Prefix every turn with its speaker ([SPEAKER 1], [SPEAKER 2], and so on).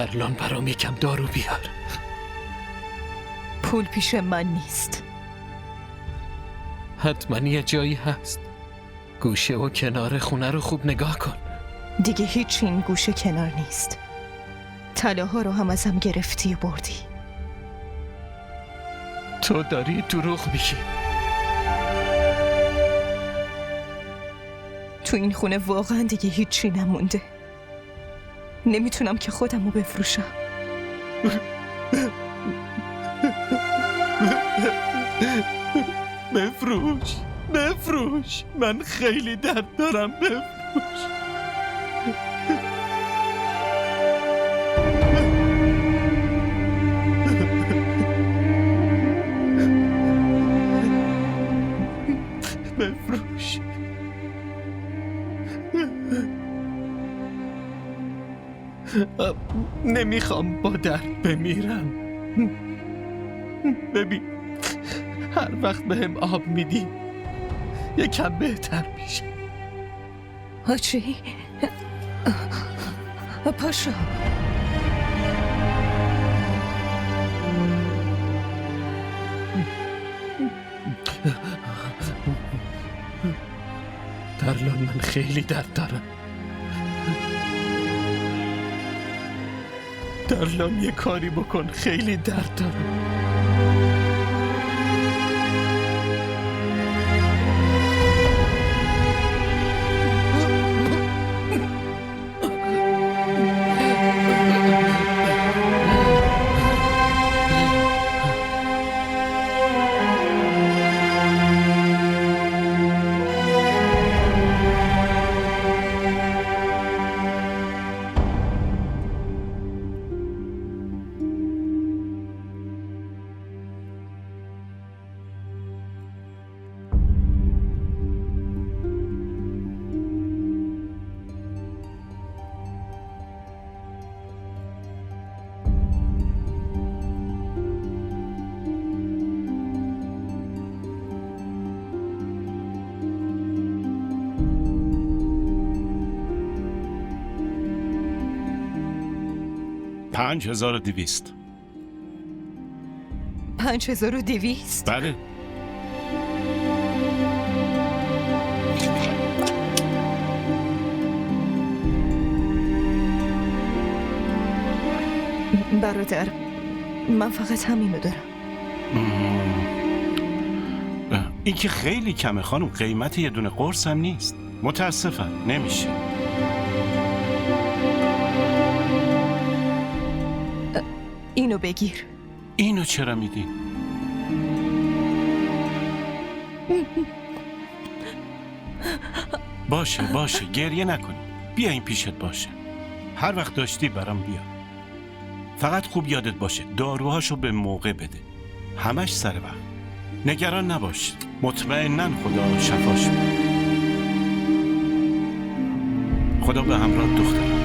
[SPEAKER 1] ترلان برام یکم دارو بیار.
[SPEAKER 2] پول پیش من نیست.
[SPEAKER 1] حتما یه جایی هست. گوشه و کنار خونه رو خوب نگاه کن.
[SPEAKER 2] دیگه هیچ این گوشه کنار نیست. طلاها رو هم ازم گرفتی و بردی.
[SPEAKER 1] تو داری دروغ میگی.
[SPEAKER 2] تو این خونه واقعا دیگه هیچی نمونده. نمیتونم که خودم رو بفروشم.
[SPEAKER 1] بفروش، بفروش، من خیلی درد دارم، بفروش. بفروش. نمیخوام با درد بمیرم. ببین، هر وقت بهم آب میدی یکم بهتر میشه.
[SPEAKER 2] حاجی پاشو.
[SPEAKER 1] ترلان، من خیلی درد دارم. ترلان، یه کاری بکن، خیلی درد دارم.
[SPEAKER 3] $5200.
[SPEAKER 2] 5200؟
[SPEAKER 3] بله.
[SPEAKER 2] برادر، من فقط همینو دارم.
[SPEAKER 3] این که خیلی کمه خانم، قیمت یه دونه قرص هم نیست. متاسفم نمیشه.
[SPEAKER 2] اینو بگیر.
[SPEAKER 3] اینو چرا میدی؟ باشه گریه نکنی. بیا این پیشت باشه. هر وقت داشتی برام بیا. فقط خوب یادت باشه داروهاشو به موقع بده. همش سر وقت. نگران نباش. مطمئناً خدا شفاش میده. خدا به همراه دخترم.